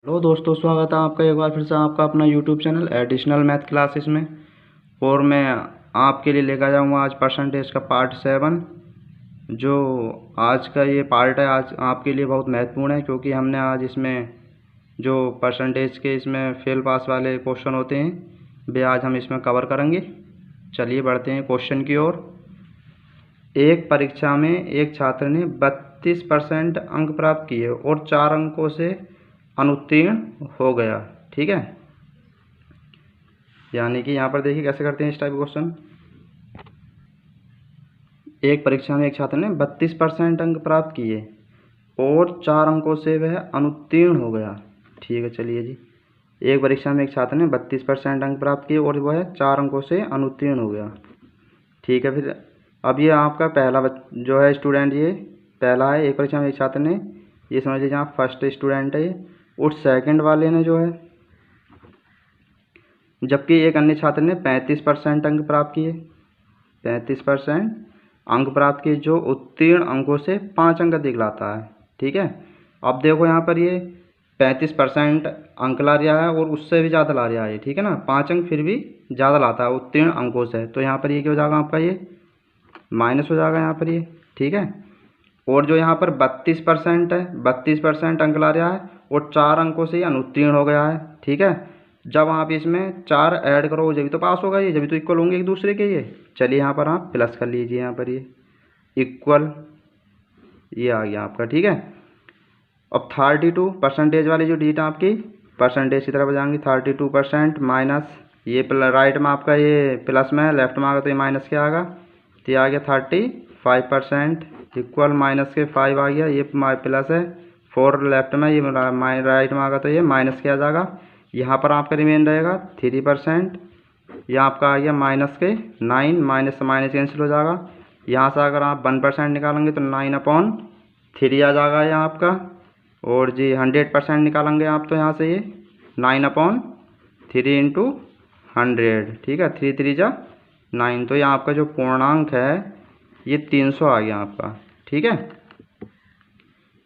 Hello दोस्तों, स्वागत है आपका एक बार फिर से आपका अपना YouTube channel additional math classes में। और मैं आपके लिए लेकर जाऊंगा आज परसेंटेज का पार्ट 7। जो आज का ये पार्ट है आज आपके लिए बहुत महत्वपूर्ण है, क्योंकि हमने आज इसमें जो परसेंटेज के इसमें फेल पास वाले क्वेश्चन होते हैं वे आज हम इसमें कवर करेंगे। चलिए बढ़ते हैं क्वेश्चन की ओर। एक परीक्षा में एक छात्र ने 32% अंक प्राप्त किए और 4 अंकों से अनुत्तीर्ण हो गया। ठीक है, यानी कि यहाँ पर देखिए कैसे करते हैं इस टाइप क्वेश्चन। एक परीक्षा में एक छात्र ने 32% अंक प्राप्त किए और 4 अंकों से वह अनुत्तीर्ण हो गया। ठीक है, चलिए जी। एक परीक्षा में एक छात्र ने 32% अंक प्राप्त किए और वह 4 अंकों से अनुत्तीर्ण हो गया। ठीक है, फिर अब ये आपका पहला जो है स्टूडेंट, ये पहला है। एक परीक्षा में एक छात्र ने, ये समझ लीजिए आप फर्स्ट स्टूडेंट है ये। और सेकंड वाले ने जो है, जबकि एक अन्य छात्र ने 35% अंक प्राप्त किए, 35% अंक प्राप्त किए, जो उत्तीर्ण अंकों से 5 अंक अधिक लाता है। ठीक है, अब देखो यहाँ पर ये 35% अंक ला रहा है और उससे भी ज़्यादा ला रहा है। ठीक है ना, 5 अंक फिर भी ज़्यादा लाता है उत्तीर्ण अंकों से, तो यहाँ पर ये क्या हो जाएगा आपका, ये माइनस हो जाएगा यहाँ पर ये। ठीक है, और जो यहाँ पर 32% है, 32% अंक ला रहा है और 4 अंकों से अनुत्तीर्ण हो गया है। ठीक है, जब आप इसमें 4 ऐड करोगे जब तो पास होगा, ये जब तो इक्वल होंगे एक दूसरे के ये। चलिए यहाँ पर आप प्लस कर लीजिए, यहाँ पर ये इक्वल ये आ गया आपका। ठीक है, अब 32 परसेंटेज वाली जो डीट आपकी परसेंटेज की तरफ जाएंगे, 32% माइनस ये राइट में आपका ये प्लस में है, लेफ्ट में आएगा तो ये माइनस क्या आएगा, तो ये आ गया 35% इक्वल माइनस के 5 आ गया, ये प्लस है 4 लेफ्ट में, ये राइट में आएगा तो ये माइनस क्या आ जाएगा। यहाँ पर आपका रिमेन रहेगा 3%, यह आपका आ गया माइनस के 9, माइनस से माइनस कैंसिल हो जाएगा। यहाँ से अगर आप 1% निकालेंगे तो 9/3 आ जाएगा यहाँ आपका। और जी 100% निकालेंगे आप तो यहाँ से ये 9/3 इंटू 100। ठीक है, 3 3 जा 9, तो यहाँ आपका जो पूर्णांक है ये 300 आ गया आपका। ठीक है,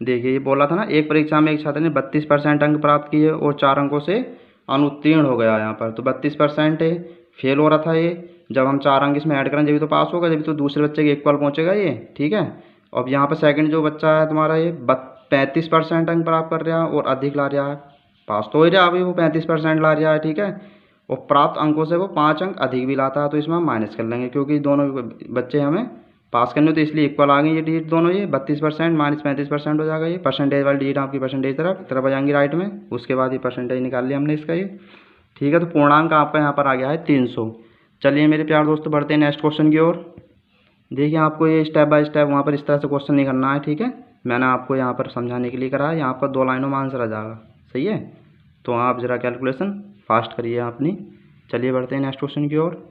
देखिए ये बोला था ना, एक परीक्षा में एक छात्र ने 32% अंक प्राप्त किए और 4 अंकों से अनुत्तीर्ण हो गया। यहाँ पर तो 32% है, फेल हो रहा था ये। जब हम 4 अंक इसमें ऐड करें जब तो पास होगा, जब तो दूसरे बच्चे के इक्वल पहुँचेगा ये। ठीक है, अब यहाँ पर सेकंड जो बच्चा है तुम्हारा ये 35% अंक प्राप्त कर रहा है और अधिक ला रहा है, पास तो हो रहा है अभी वो 35% ला रहा है। ठीक है, और प्राप्त अंकों से वो 5 अंक अधिक भी लाता है, तो इसमें हम माइनस कर लेंगे क्योंकि दोनों बच्चे हमें पास करने तो इसलिए इक्वल आ गई ये डिजिट दोनों। ये 32% माइनस 35% हो जाएगा। ये परसेंटेज वाली डिजिट आपकी परसेंटेज तरफ आ जाएंगी राइट में, उसके बाद ये परसेंटेज निकाल लिया हमने इसका ये। ठीक है, तो पूर्णांक आपका यहाँ पर आ गया है 300। चलिए मेरे प्यार दोस्तों बढ़ते हैं नेक्स्ट क्वेश्चन की ओर। देखिए आपको ये स्टेप बाय स्टेप वहाँ पर इस तरह से क्वेश्चन नहीं करना है। ठीक है, मैंने आपको यहाँ पर समझाने के लिए करा है, यहाँ पर 2 लाइनों में आंसर आ जाएगा। सही है, तो आप ज़रा कैलकुलेशन फास्ट करिए अपनी। चलिए बढ़ते हैं नेक्स्ट क्वेश्चन की ओर।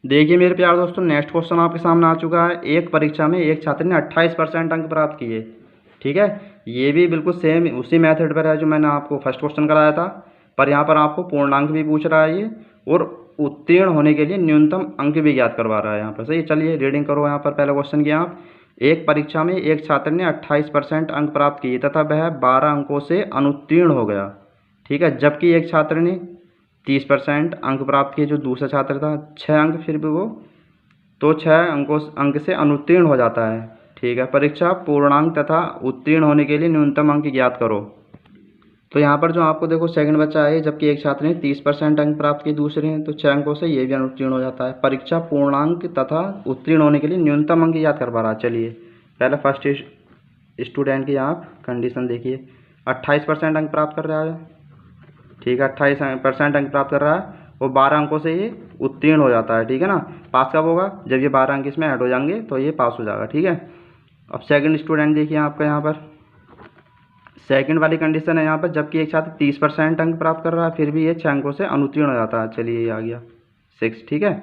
देखिए मेरे प्यार दोस्तों, नेक्स्ट क्वेश्चन आपके सामने आ चुका है। एक परीक्षा में एक छात्र ने 28% अंक प्राप्त किए। ठीक है, ये भी बिल्कुल सेम उसी मेथड पर है जो मैंने आपको फर्स्ट क्वेश्चन कराया था, पर यहाँ पर आपको पूर्णांक भी पूछ रहा है ये और उत्तीर्ण होने के लिए न्यूनतम अंक भी ज्ञात करवा रहा है यहाँ पर। सही, चलिए रीडिंग करो यहाँ पर पहले क्वेश्चन की आप। एक परीक्षा में एक छात्र ने 28% अंक प्राप्त किए तथा वह 12 अंकों से अनुत्तीर्ण हो गया। ठीक है, जबकि एक छात्र ने 30% अंक प्राप्त किए, जो दूसरा छात्र था 6 अंक, फिर भी वो तो 6 अंक से अनुत्तीर्ण हो जाता है। ठीक है, परीक्षा पूर्णांक तथा उत्तीर्ण होने के लिए न्यूनतम अंक ज्ञात करो। तो यहाँ पर जो आपको देखो सेकंड बच्चा है, जबकि एक छात्र ने 30% अंक प्राप्त किए, दूसरे हैं तो 6 अंकों से ये भी अनुत्तीर्ण हो जाता है। परीक्षा पूर्णांक तथा उत्तीर्ण होने के लिए न्यूनतम अंक याद कर पा रहा है। चलिए पहले फर्स्ट स्टूडेंट की आप कंडीशन देखिए, 28% अंक प्राप्त कर रहा है। ठीक है, 28% अंक प्राप्त कर रहा है और 12 अंकों से ये उत्तीर्ण हो जाता है। ठीक है ना, पास कब होगा, जब ये 12 अंक इसमें ऐड हो जाएंगे तो ये पास हो जाएगा। ठीक है, अब सेकंड स्टूडेंट देखिए आपका, यहाँ पर सेकंड वाली कंडीशन है यहाँ पर, जबकि एक छात्र 30% अंक प्राप्त कर रहा है फिर भी ये 6 अंकों से अनुत्तीर्ण हो जाता है। चलिए ये आ गया 6। ठीक है,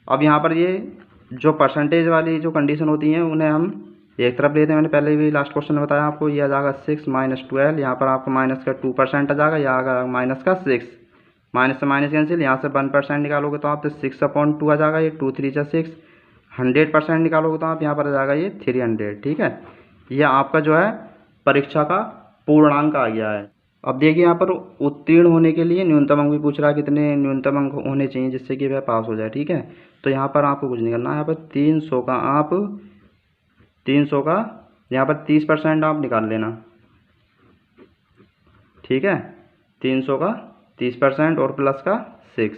अब यहाँ पर ये जो परसेंटेज वाली जो कंडीशन होती हैं उन्हें हम एक तरफ लेते हैं। मैंने पहले भी लास्ट क्वेश्चन में बताया आपको, ये आ जाएगा 6 माइनस 12, यहाँ पर आपको माइनस का 2% आ जाएगा, यहाँ आ माइनस का 6, माइनस से माइनस कैंसिल, यहाँ से 1% निकालोगे तो आप तो 6/2 आ जाएगा, ये 2 3 6। 100% निकालोगे तो आप यहाँ पर आ जाएगा ये 300। ठीक है, ये आपका जो है परीक्षा का पूर्णांक आ गया है। अब देखिए यहाँ पर उत्तीर्ण होने के लिए न्यूनतम अंक भी पूछ रहा है, कितने न्यूनतम अंक होने चाहिए जिससे कि वह पास हो जाए। ठीक है, तो यहाँ पर आपको कुछ नहीं करना है, यहाँ पर 300 का आप 300 का यहाँ पर 30% आप निकाल लेना। ठीक है, 300 का 30% और प्लस का 6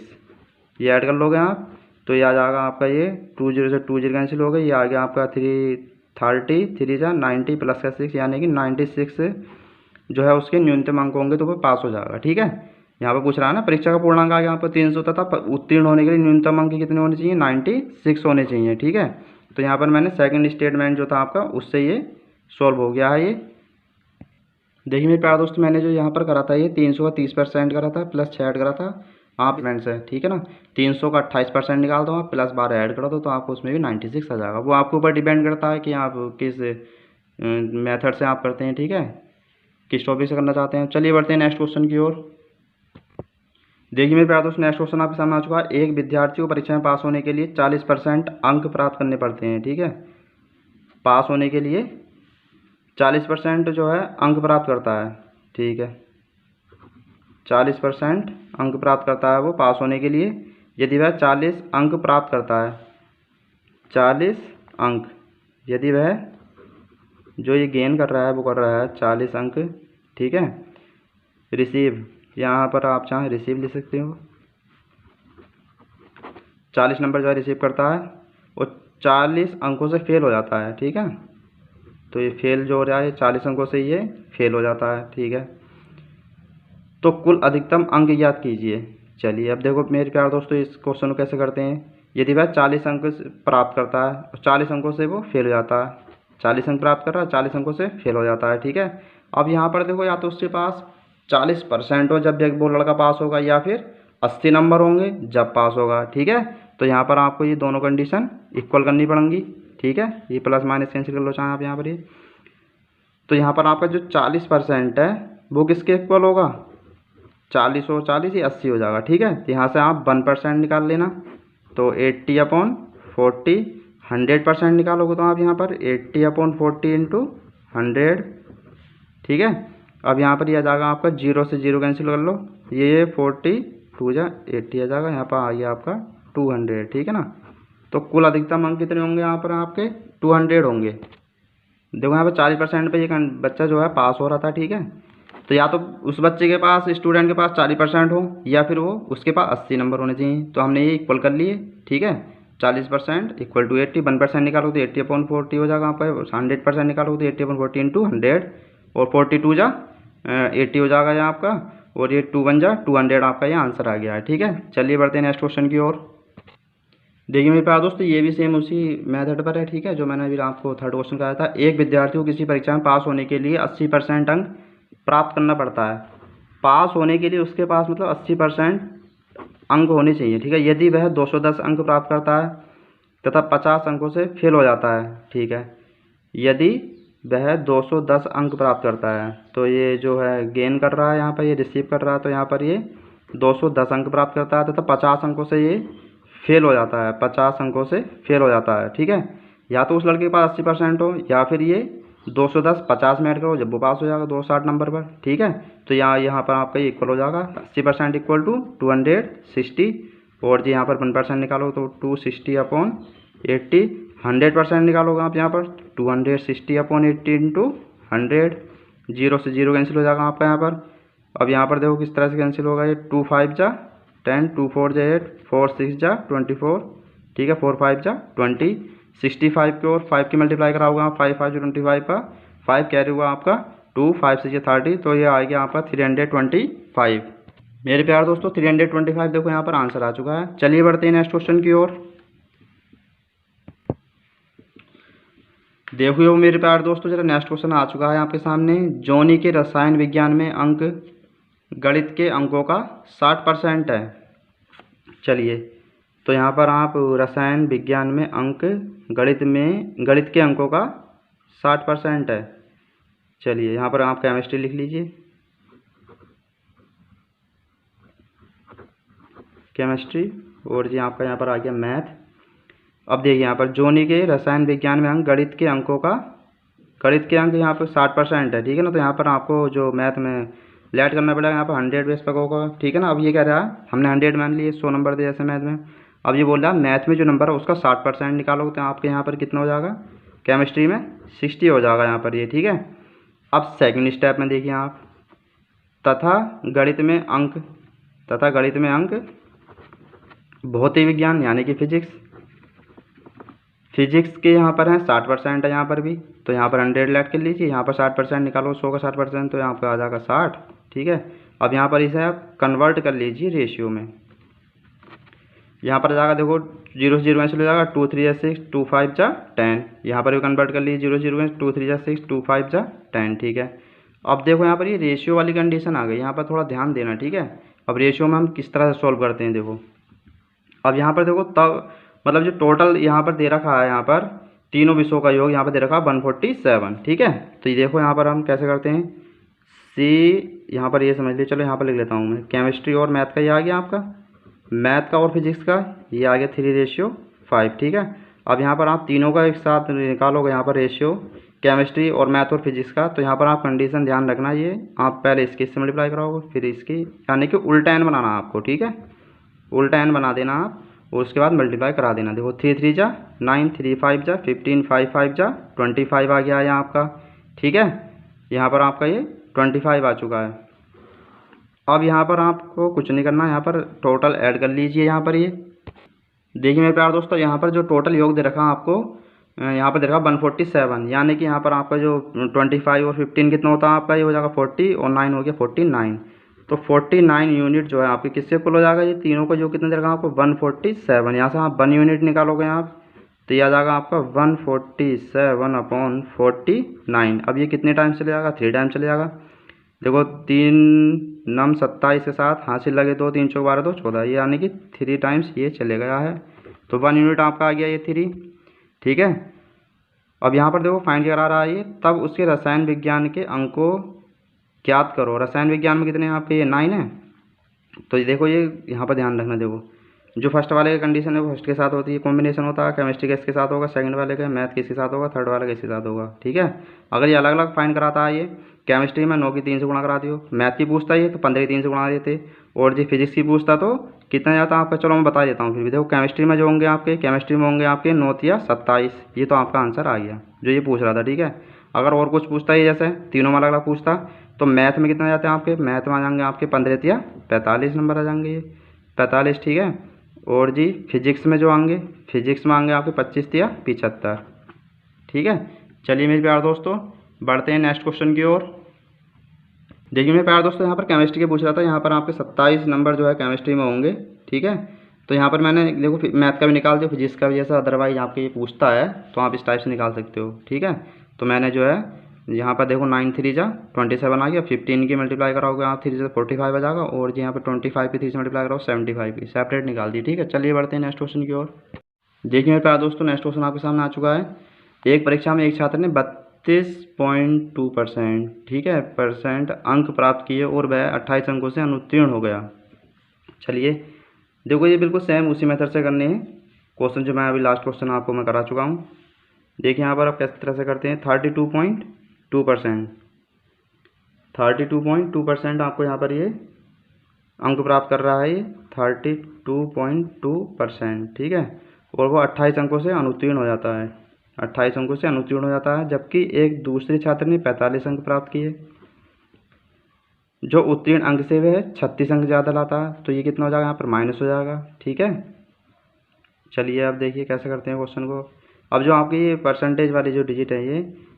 ये ऐड कर लोगे आप, तो ये आ जाएगा आपका, ये 20 से 20 कैंसिल हो गई, ये आ गया आपका 330, 3 जा 90 प्लस का 6 यानी कि 96 जो है उसके न्यूनतम अंक होंगे तो वो पास हो जाएगा। ठीक है, यहाँ पर पूछ रहा है ना परीक्षा का पूर्णांक आ गया यहाँ पर 300 तथा उत्तीर्ण होने के लिए न्यूनतम अंक कितने होने चाहिए, 96 होने चाहिए। ठीक है, तो यहाँ पर मैंने सेकंड स्टेटमेंट जो था आपका उससे ये सॉल्व हो गया है। ये देखिए मेरे प्यारे दोस्त, मैंने जो यहाँ पर करा था ये 300 का 30% करा था, प्लस 6 ऐड करा था आप इवेंट से। ठीक है ना, 300 का 28% निकाल दो आप, प्लस 12 ऐड कर दो तो आपको उसमें भी 96 आ जाएगा। वो आपके ऊपर डिपेंड करता है कि आप किस मेथड से आप करते हैं। ठीक है, किस टॉपिक से करना चाहते हैं। चलिए बढ़ते हैं नेक्स्ट क्वेश्चन की ओर। देखिए मेरे प्यारे दोस्त, नेक्स्ट क्वेश्चन आपके सामने आ चुका है। एक विद्यार्थी को परीक्षा में पास होने के लिए 40% अंक प्राप्त करने पड़ते हैं। ठीक है, पास होने के लिए 40% जो है अंक प्राप्त करता है। ठीक है, 40% अंक प्राप्त करता है वो पास होने के लिए। यदि वह 40 अंक प्राप्त करता है, 40 अंक, यदि वह जो ये गेन कर रहा है वो कर रहा है 40 अंक। ठीक है, रिसीव, यहाँ पर आप चाहें रिसीव लिख सकते हो, 40 नंबर जो है रिसीव करता है और 40 अंकों से फेल हो जाता है। ठीक है, तो ये फेल जो हो रहा है 40 अंकों से ये फेल हो जाता है। ठीक है, तो कुल अधिकतम अंक ज्ञात कीजिए। चलिए अब देखो मेरे प्यारे दोस्तों, इस क्वेश्चन को कैसे करते हैं। यदि वह 40 अंक प्राप्त करता है और 40 अंकों से वो फेल हो जाता है, 40 अंक प्राप्त कर रहा है, 40 अंकों से फेल हो जाता है। ठीक है, अब यहाँ पर देखो या तो उसके पास 40% हो जब वो लड़का पास होगा, या फिर 80 नंबर होंगे जब पास होगा। ठीक है, तो यहाँ पर आपको ये दोनों कंडीशन इक्वल करनी पड़ेंगी। ठीक है, ये प्लस माइनस कैंसिल कर लो चाहें आप यहाँ पर। ये तो यहाँ पर आपका जो 40% है वो किसके इक्वल होगा, 40 और 40 ये 80 हो जाएगा। ठीक है, तो यहाँ से आप 1% निकाल लेना, तो 80/40, 100% निकालोगे तो आप यहाँ पर 80/40 इंटू 100। ठीक है, अब यहाँ पर ये आ जाएगा आपका 0 से 0 कैंसिल कर लो, ये 40 2 जा 80 आ जाएगा, यहाँ पर आ गया आपका 200। ठीक है ना, तो कुल अधिकतम अंक कितने होंगे यहाँ पर आपके 200 होंगे। देखो यहाँ पर 40% पे ये बच्चा जो है पास हो रहा था। ठीक है, तो या तो उस बच्चे के पास, स्टूडेंट के पास 40% हो, या फिर वो उसके पास 80 नंबर होने चाहिए। तो हमने ये इक्वल कर लिए। ठीक है, 40% इक्वल टू 80, 1% निकालो तो 80/40 हो जाएगा आपका, 100% निकालो तो 80/40 इंटू 100, और 42 जा 80 हो जाएगा यहाँ आपका, और ये 2 1 जा 200 आपका ये आंसर आ गया है। ठीक है, चलिए बढ़ते हैं नेक्स्ट क्वेश्चन की ओर। देखिए मेरे प्यारे दोस्तों, ये भी सेम उसी मेथड पर है। ठीक है, जो मैंने अभी आपको थर्ड क्वेश्चन कराया था। एक विद्यार्थी को किसी परीक्षा में पास होने के लिए 80% अंक प्राप्त करना पड़ता है। पास होने के लिए उसके पास मतलब 80% अंक होने चाहिए। ठीक है, यदि वह 210 अंक प्राप्त करता है तथा 50 अंकों से फेल हो जाता है। ठीक है, यदि वह 210 अंक प्राप्त करता है, तो ये जो है गेन कर रहा है, यहाँ पर ये रिसीव कर रहा है, तो यहाँ पर ये 210 अंक प्राप्त करता है तथा 50 अंकों से ये फेल हो जाता है, 50 अंकों से फेल हो जाता है। ठीक है, या तो उस लड़के के पास 80% हो, या फिर ये 210 50 में ऐड करो जब वो पास हो जाएगा 260 नंबर पर। ठीक है, तो यहाँ पर आपका ये इक्वल हो जाएगा, 80% इक्वल टू 260, और जी यहाँ पर 1% निकालो तो 260/80, 100% निकालोगे आप यहाँ पर 260/80 इंटू 100, 0 से 0 कैंसिल हो जाएगा आपका यहाँ पर। अब यहाँ पर देखो किस तरह से कैंसिल होगा, ये 2 5 जा 10, 2 4 जा 8, 4 6 जा 24। ठीक है, 4 5 जा 20, 65 के और 5 की मल्टीप्लाई कराओगे आप, 5 5 25 का 5 कैरी हुआ आपका 2, 5 से 30, तो ये आ गया आपका 325। मेरे प्यारे दोस्तों 325 देखो यहाँ पर आंसर आ चुका है। चलिए बढ़ते हैं नेक्स्ट क्वेश्चन की ओर। देखो मेरे प्यारे दोस्तों, जरा नेक्स्ट क्वेश्चन आ चुका है आपके सामने। जॉनी के रसायन विज्ञान में अंक गणित के अंकों का 60% है। चलिए, तो यहाँ पर आप रसायन विज्ञान में अंक गणित के अंकों का 60% है। चलिए यहाँ पर आप केमिस्ट्री लिख लीजिए, केमिस्ट्री, और जी आपका यहाँ पर आ गया मैथ। अब देखिए यहाँ पर जॉनी के रसायन विज्ञान में अंक गणित के अंक यहाँ पर 60% है। ठीक है ना, तो यहाँ पर आपको जो मैथ में लेट करना पड़ेगा यहाँ पर 100 बेस पर होगा, ठीक है ना। अब ये कह रहा है हमने 100 मान लिए, 100 नंबर दिया जैसे मैथ में। अब ये बोल रहा है मैथ में जो नंबर है उसका 60% निकालोगे तो आपके यहाँ पर कितना हो जाएगा, केमिस्ट्री में 60 हो जाएगा यहाँ पर ये, ठीक है। अब सेकंड स्टेप में देखिए आप, तथा गणित में अंक भौतिक विज्ञान यानी कि फिजिक्स के यहाँ पर हैं 60% है यहाँ पर भी, तो यहाँ पर 100 लेट कर लीजिए, यहाँ पर 60% निकालो, 100 का 60% तो यहाँ पर आ जाएगा 60, ठीक है। अब यहाँ पर इसे आप कन्वर्ट कर लीजिए रेशियो में, यहाँ पर जाएगा देखो 0 से 0 में चले जाएगा, 2 3 6 2 5 10, यहाँ पर भी कन्वर्ट कर लीजिए 0 0 में, 2 3 6 2 5 10, ठीक है। अब देखो यहाँ पर ये रेशियो वाली कंडीशन आ गई, यहाँ पर थोड़ा ध्यान देना, ठीक है। अब रेशियो में हम किस तरह से सॉल्व करते हैं देखो, अब यहाँ पर देखो तब मतलब जो टोटल यहाँ पर दे रखा है, यहाँ पर तीनों विषयों का योग यहाँ पर दे रखा है 147, ठीक है। तो ये देखो यहाँ पर हम कैसे करते हैं, सी यहाँ पर ये समझ लीजिए, चलो यहाँ पर लिख लेता हूँ मैं, केमिस्ट्री और मैथ का ये आ गया आपका, मैथ का और फिजिक्स का ये आ गया 3:5, ठीक है। अब यहाँ पर आप तीनों का एक साथ निकालोगे यहाँ पर रेशियो, केमिस्ट्री और मैथ और फिजिक्स का, तो यहाँ पर आप कंडीशन ध्यान रखना, ये आप पहले इसकी इससे मल्टीप्लाई कराओगे फिर इसकी, यानी कि उल्टा एन बनाना आपको, ठीक है, उल्टा एन बना देना आप और उसके बाद मल्टीप्लाई करा देना। देखो 3 3 जा 9, 3 5 जा 15, 5 5 जा 25 आ गया है यहाँ आपका, ठीक है। यहाँ पर आपका ये 25 आ चुका है। अब यहाँ पर आपको कुछ नहीं करना, यहाँ पर टोटल ऐड कर लीजिए। यहाँ पर ये देखिए मेरे प्यारे दोस्तों, यहाँ पर जो टोटल योग दे रखा है आपको, यहाँ पर दे रखा 147, यानी कि यहाँ पर आपका जो 25 और 15 कितना होता है आपका, ये हो जाएगा 40 और 9 हो गया 49, तो 49 यूनिट जो है आपके किससे फुल हो जाएगा, ये तीनों का जो कितना दे रखा है आपको 147, यहाँ से आप 1 यूनिट निकालोगे आप तो ये आ जाएगा आपका 147/49। अब ये कितने टाइम चले जाएगा, 3 टाइम चले जाएगा। देखो 3 नम 27 के साथ हासिल लगे 2, 3 चौक 12 2 14, ये यानी कि 3 टाइम्स ये चले गया है, तो 1 यूनिट आपका आ गया ये 3, ठीक है। अब यहाँ पर देखो फाइंड करा रहा है ये, तब उसके रसायन विज्ञान के अंकों ज्ञात करो। रसायन विज्ञान में कितने हैं आपके, ये 9 है, तो ये देखो ये यहाँ पर ध्यान रखना, देखो जो फर्स्ट वाले का कंडीशन है वो फर्स्ट के साथ होती है, कॉम्बिनेशन होता है, केमिस्ट्री का इसके साथ होगा, सेकंड वाले का मैथ के इसके साथ होगा, थर्ड वाले का इसके साथ होगा, ठीक है। अगर ये अलग अलग फाइंड कराता है, ये केमिस्ट्री में 9 की 3 से गुणा करा दियो, मैथ की पूछता है ये तो 15 की 3 से गुणा देते, और जो फिजिक्स की पूछता तो कितना जाता है आपका, चलो मैं बता देता हूँ फिर भी। देखो केमिस्ट्री में जो होंगे आपके, केमिस्ट्री में होंगे आपके 9 या 27, ये तो आपका आंसर आ गया जो ये पूछ रहा था, ठीक है। अगर और कुछ पूछता है जैसे तीनों में अलग अलग पूछता, तो मैथ में कितना जाते हैं आपके, मैथ में आ जाएंगे आपके 15 या 45 नंबर आ जाएंगे, ये 45, ठीक है। और जी फिजिक्स में जो आएंगे, फिजिक्स में आएंगे आपके 25 या 75, ठीक है। चलिए मेरे प्यारे दोस्तों बढ़ते हैं नेक्स्ट क्वेश्चन की ओर। देखिए मेरे प्यारे दोस्तों, यहाँ पर केमिस्ट्री के पूछ रहा था, यहाँ पर आपके 27 नंबर जो है केमिस्ट्री में होंगे, ठीक है। तो यहाँ पर मैंने देखो मैथ का भी निकाल दिया, फिजिक्स का भी, जैसा अदरवाइज आपके ये पूछता है तो आप इस टाइप से निकाल सकते हो, ठीक है। तो मैंने जो है यहाँ पर देखो 9 3 जा 27 आ गया, 15 की मल्टीप्लाई कराओगे आप 3 से 45 आ जाएगा, और जी यहाँ पर 25 की 3 से मल्टीप्लाई कराओ 75 की, सेपरेट निकाल दी, ठीक है। चलिए बढ़ते हैं नेक्स्ट क्वेश्चन की ओर। देखिए मेरे प्यारे दोस्तों नेक्स्ट क्वेश्चन आपके सामने आ चुका है। एक परीक्षा में एक छात्र ने 32.2%, ठीक है, परसेंट अंक प्राप्त किए और वह 28 अंकों से अनुत्तीर्ण हो गया। चलिए देखो ये बिल्कुल सेम उसी मेथड से करने हैं क्वेश्चन जो मैं अभी लास्ट क्वेश्चन आपको मैं करा चुका हूँ। देखिए यहाँ पर आप किस तरह से करते हैं, 32.2% आपको यहाँ पर ये अंक प्राप्त कर रहा है, ये 32.2%, ठीक है। और वो 28 अंकों से अनुत्तीर्ण हो जाता है, 28 अंकों से अनुत्तीर्ण हो जाता है, जबकि एक दूसरे छात्र ने 45 अंक प्राप्त किए, जो उत्तीर्ण अंक से वह 36 अंक ज़्यादा लाता है, तो ये कितना हो जाएगा यहाँ पर माइनस हो जाएगा, ठीक है। चलिए अब देखिए कैसे करते हैं क्वेश्चन को। अब जो आपकी ये परसेंटेज वाली जो डिजिट है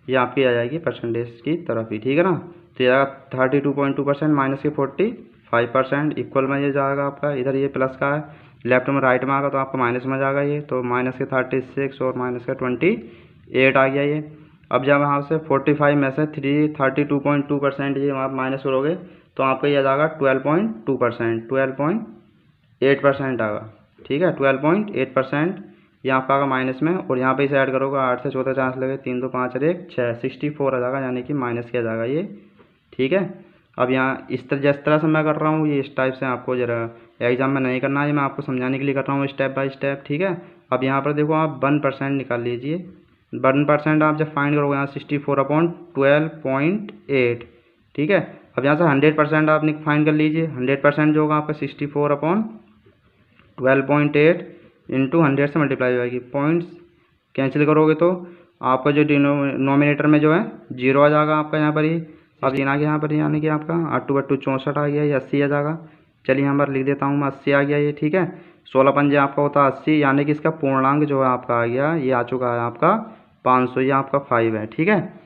ये आपकी आ जाएगी परसेंटेज की तरफ ही, ठीक है ना। तो ये 32.2% माइनस के 45% इक्वल में ये जाएगा आपका, इधर ये प्लस का है, लेफ्ट में राइट में आएगा तो आपका माइनस में जाएगा ये, तो माइनस के 36 और माइनस का 28 आ गया ये। अब जब यहाँ से 45 में से 32.2% ये आप माइनस करोगे तो आपका ये आ जाएगा 12.2%, 12.8% आएगा, ठीक है, 12.8% यहाँ आपका आएगा माइनस में, और यहाँ पे इसे ऐड करोगे 8 से 14 चांस लगे, 3 2 5 और 1 6, 64 आ जाएगा, यानी कि माइनस किया जाएगा ये, ठीक है। अब यहाँ जिस तरह से मैं कर रहा हूँ ये इस टाइप से आपको जरा एग्जाम में नहीं करना है, मैं आपको समझाने के लिए कर रहा हूँ स्टेप बाय स्टेप, ठीक है। अब यहाँ पर देखो आप 1% निकाल लीजिए, 1% आप जब फाइंड करोगे यहाँ 64/12.8, ठीक है। अब यहाँ से 100% आप फाइंड कर लीजिए। 100% जो होगा आपका 64/12.8 इंटू 100 से मल्टीप्लाई हो जाएगी। पॉइंट्स कैंसिल करोगे तो आपका जो डिनोमिनेटर में जो है 0 आ जाएगा आपका यहाँ पर ही। अब आ गया यहाँ पर, यानी कि आपका 8×2 64 आ गया, ये 80 आ जाएगा। चलिए यहाँ पर लिख देता हूँ मैं, 80 आ गया ये, ठीक है। 16 पंजे आपका होता है 80, यानी कि इसका पूर्णांक जो है आपका आ गया, ये आ चुका है आपका 500, ये आपका 5 है, ठीक है।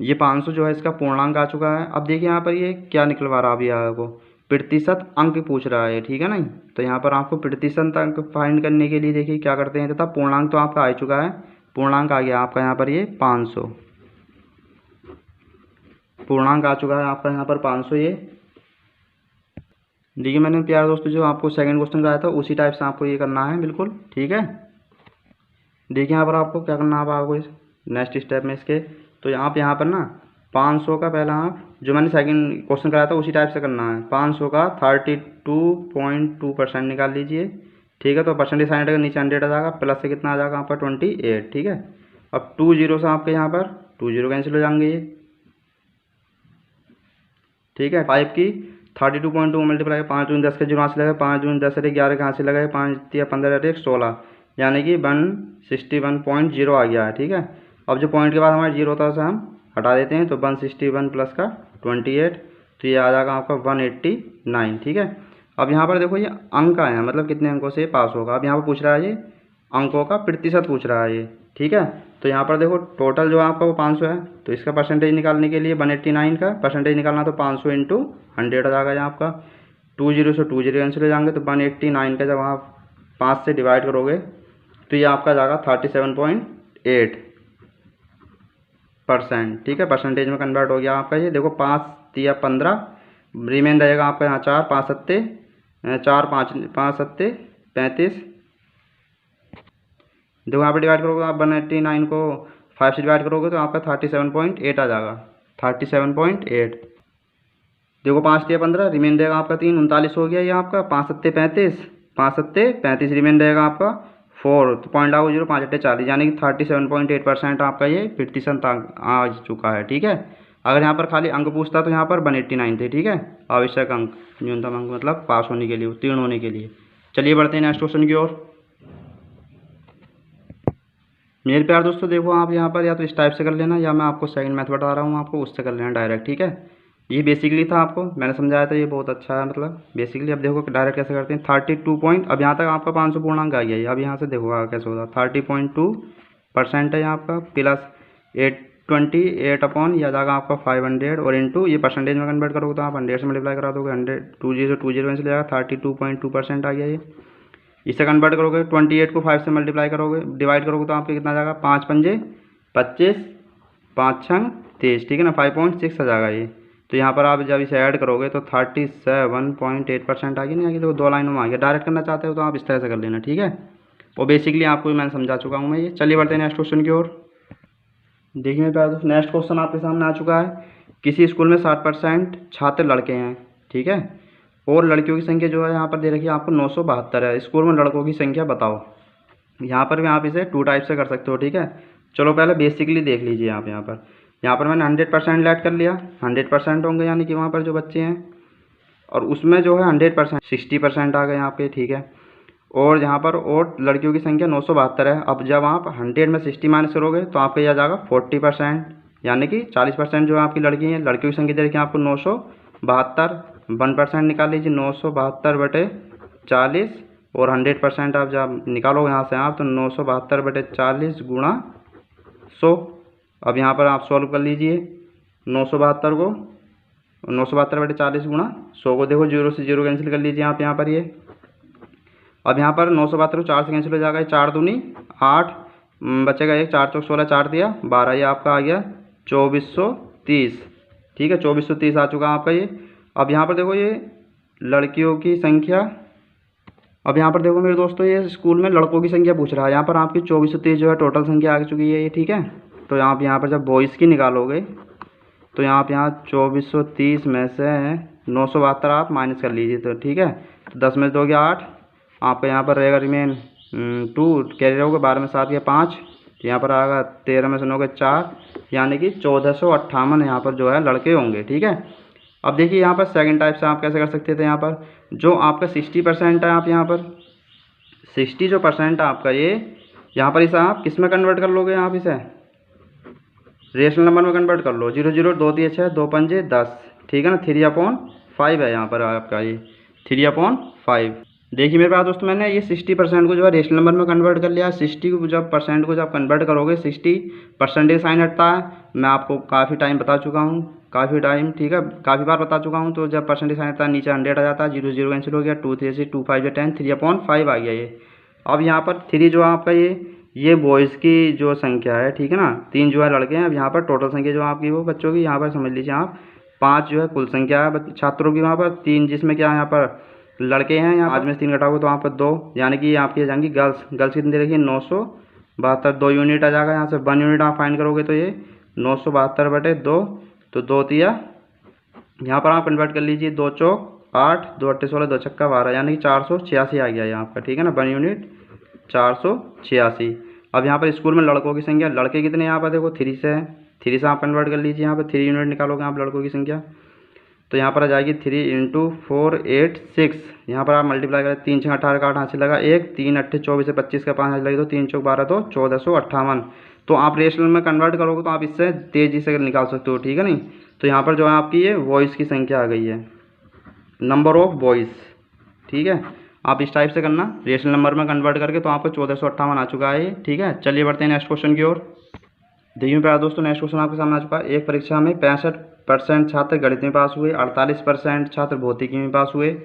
ये 500 जो है इसका पूर्णांक आ चुका है। अब देखिए यहाँ पर ये क्या निकलवा रहा है अभी आपको, प्रतिशत अंक पूछ रहा है, ठीक है ना। तो यहाँ पर आपको प्रतिशत अंक फाइंड करने के लिए देखिए क्या करते हैं, तथा पूर्णांक तो आपका आ चुका है, पूर्णांक आ गया आपका यहाँ पर ये 500, पूर्णांक आ चुका है आपका यहाँ पर 500 ये। देखिए मैंने प्यारे दोस्तों जो आपको सेकंड क्वेश्चन कराया था उसी टाइप से आपको ये करना है बिल्कुल, ठीक है। देखिए यहाँ पर आपको क्या करना है, आपको नेक्स्ट स्टेप में इसके, तो आप यहाँ पर ना 500 का पहला आप जो मैंने सेकंड क्वेश्चन कराया था उसी टाइप से करना है। 500 का 32.2% निकाल लीजिए, ठीक है। तो परसेंटेज साइन का नीचे 100 आ जाएगा, प्लस से कितना आ जाएगा आपका 28, ठीक है। अब 20 से आपके यहाँ पर 20 कैंसिल हो जाएंगे ये, ठीक है। 5 की 32.2 मल्टीप्लाई 5 दूनी 10 के 0 से लगे, 5 दूनी 10 से 11 कहाँ से लगे, 5 या 15 16, यानी कि 161.0 आ गया है, ठीक है। अब जो पॉइंट के बाद हमारे 0 होता है उसे हम हटा देते हैं, तो 161 प्लस का 28, तो ये आ जाएगा आपका 189, ठीक है। अब यहाँ पर देखो ये अंक आया, मतलब कितने अंकों से पास होगा। अब यहाँ पर पूछ रहा है ये अंकों का प्रतिशत पूछ रहा है ये, ठीक है। तो यहाँ पर देखो टोटल जो आपका वो 500 है, तो इसका परसेंटेज निकालने के लिए 189 का परसेंटेज निकालना, तो 500 इंटू 100 आ जाएगा यहाँ आपका। 20 से 20 कैंसिल हो जाएंगे, तो 189 का जब आप 5 से डिवाइड करोगे तो ये आपका जाएगा 37.8%, ठीक है। परसेंटेज में कन्वर्ट हो गया आपका ये। देखो 5 या 15 रिमेन रहेगा आपका यहाँ 4, 5 सत्ते 4, 5 सत्ते 35। देखो यहाँ पर डिवाइड करोगे आप 189 को 5 से डिवाइड करोगे तो आपका 37.8 आ जाएगा, 37.8। देखो 5 या 15 रिमेन रहेगा आपका 3, 39 हो गया ये आपका। 5 सत्ते 35, 5 सत्ते 35 रिमेन रहेगा आपका 4, तो पॉइंट आओ 0, 5 अट्ठे 40, यानी कि 37.8% आपका ये प्रतिशत आ चुका है, ठीक है। अगर यहाँ पर खाली अंक पूछता तो यहाँ पर 189 थे, ठीक है। आवश्यक अंक, न्यूनतम अंक मतलब पास होने के लिए, उत्तीर्ण होने के लिए। चलिए बढ़ते हैं नेक्स्ट क्वेश्चन की ओर। मेरे प्यार दोस्तों देखो आप यहाँ पर या तो इस टाइप से कर लेना, या मैं आपको सेकंड मेथड बता रहा हूँ आपको, उससे कर लेना डायरेक्ट, ठीक है। ये बेसिकली था, आपको मैंने समझाया था, ये बहुत अच्छा है मतलब बेसिकली। अब देखो डायरेक्ट कैसे करते हैं। 32 पॉइंट, अब यहाँ तक आपका 500 पूर्णांक आ गया है। अब यहाँ से देखो कैसे होगा, 30.2% है आपका, प्लस 828 अपॉन या जाएगा आपका 500 और इंटू ये परसेंटेज में कन्वर्ट करोगे तो आप 100 से मल्टीप्लाई करा दोगे, 100 20 से जाएगा 32.2% आ गया ये। इसे कन्वर्ट करोगे 28 को 5 से मल्टीप्लाई करोगे, डिवाइड करोगे तो आपके कितना जाएगा, 5 पंजे 25, 5 छंग 23, ठीक है ना, 5.6 आ जाएगा ये। तो यहाँ पर आप जब इसे ऐड करोगे तो 37.8% आ गया ना, देखो 2 लाइनों में आ गया। डायरेक्ट करना चाहते हो तो आप इस तरह से कर लेना, ठीक है। और बेसिकली आपको मैंने समझा चुका हूँ मैं ये। चलिए बढ़ते हैं नेक्स्ट क्वेश्चन की ओर। देखिए मेरे प्यारे दोस्तों नेक्स्ट क्वेश्चन आपके सामने आ चुका है। किसी स्कूल में 60% छात्र लड़के हैं, ठीक है, और लड़कियों की संख्या जो है यहाँ पर दे रखी है आपको 972 है। स्कूल में लड़कों की संख्या बताओ। यहाँ पर भी आप इसे 2 टाइप से कर सकते हो, ठीक है। चलो पहले बेसिकली देख लीजिए आप। यहाँ पर मैंने 100% ऐड कर लिया, 100% होंगे यानी कि वहाँ पर जो बच्चे हैं, और उसमें जो है 100% 60% आ गए यहाँ पे, ठीक है। और यहाँ पर और लड़कियों की संख्या 972 है। अब जब आप 100 में 60 माइनस करोगे तो आपका यह आ जाएगा 40%, यानी कि 40% जो आपकी लड़की हैं। लड़कियों की संख्या देखिए आपको 972, 1% निकाल लीजिए, 972/40, और 100% आप जब निकालोगे यहाँ से आप तो 972/40 गुणा 100। अब यहाँ पर आप सॉल्व कर लीजिए 972 को, 972/40 गुणा 100 को। देखो 0 से 0 कैंसिल कर लीजिए आप यहाँ पर ये। अब यहाँ पर 972 को 4 से कैंसिल हो जाएगा, 4 दूनी 8 बचेगा 1, 4 चौक 16, 4 दिया 12, ये आपका आ गया 2430, ठीक है। 2430 आ चुका आपका ये। अब यहाँ पर देखो ये लड़कियों की संख्या, अब यहाँ पर देखो मेरे दोस्तों ये स्कूल में लड़कों की संख्या पूछ रहा है। यहाँ पर आपकी 2430 जो है टोटल संख्या आ चुकी है ये, ठीक है। तो आप यहाँ पर जब बॉयज़ की निकालोगे तो यहाँ 2430 में से 972 आप माइनस कर लीजिए, तो ठीक है। तो 10 में 2 गया 8, आपका यहाँ पर रहेगा रिमेन 2 कैरी रहोगे, 12 में 7 गया 5, तो यहाँ पर आएगा 13 में से 9 गया 4, यानी कि 1458 यहाँ पर जो है लड़के होंगे, ठीक है। अब देखिए यहाँ पर सेकंड टाइप से आप कैसे कर सकते थे। यहाँ पर जो आपका 60% है, आप यहाँ पर 60 जो परसेंट है आपका ये, यहाँ पर इसे आप किस में कन्वर्ट कर लोगे, आप इसे रेशनल नंबर में कन्वर्ट कर लो। 0 0 2 3 6 2 5 10, ठीक है ना। 3/5 है यहाँ पर आपका ये 3/5। देखिए मेरे पास दोस्तों, मैंने ये 60% को जो है रेशनल नंबर में कन्वर्ट कर लिया। 60 को जब परसेंट को जब कन्वर्ट करोगे, 60% साइन हटता है। मैं आपको काफ़ी टाइम बता चुका हूँ, काफ़ी टाइम, ठीक है, काफ़ी बार बता चुका हूँ। तो जब परसेंटेज साइन हटता है नीचे 100 आ जाता है, 0 0 कैंसिल हो गया, 2 3 2 5 10, 3/5 आ गया ये। अब यहाँ पर 3 जो है आपका ये बॉयज़ की जो संख्या है, ठीक है ना। 3 जो है लड़के हैं। अब यहाँ पर टोटल संख्या जो आपकी वो बच्चों की, यहाँ पर समझ लीजिए आप 5 जो है कुल संख्या है छात्रों की। वहाँ पर 3 जिसमें क्या है यहाँ पर लड़के हैं, यहाँ 5 में से 3 घटाओगे तो वहाँ पर 2, यानी कि आपकी आ जाएंगी गर्ल्स कितनी दे रखी है 972। 2 यूनिट आ जाएगा यहाँ से, 1 यूनिट आप फाइंड करोगे तो ये 972/2, तो 2 तिया यहाँ पर आप कन्वर्ट कर लीजिए। 2 चौक 8, 2 अट्ठे 16, 2 छक्का 12, यानी कि 486 आ गया यहाँ आपका, ठीक है ना। 1 यूनिट 486। अब यहाँ पर स्कूल में लड़कों की संख्या, लड़के कितने यहाँ पर देखो 3 से है, 3 से आप कन्वर्ट कर लीजिए। यहाँ पर 3 यूनिट निकालोगे आप लड़कों की संख्या, तो यहाँ पर आ जाएगी 3 × 4 8 6। यहाँ पर आप मल्टीप्लाई करें, 3 6 18 का 8 हाथ से लगा 1, 3 अट्ठे 24 से 25 का 5 हाथ लगे, तो 3 चौक 12, तो 1458। तो आप रेशनल में कन्वर्ट करोगे तो आप इससे तेज़ी से निकाल सकते हो, ठीक है नहीं। तो यहाँ पर जो है आपकी ये वॉइस की संख्या आ गई है, नंबर ऑफ वॉइस, ठीक है। आप इस टाइप से करना रेशनल नंबर में कन्वर्ट करके, तो आपको 1458 आ चुका है ये, ठीक है। चलिए बढ़ते हैं नेक्स्ट क्वेश्चन की ओर। देखिए प्यारे दोस्तों, नेक्स्ट क्वेश्चन आपके सामने आ चुका है। एक परीक्षा में 65% छात्र गणित में पास हुए, 48% छात्र भौतिकी में पास हुए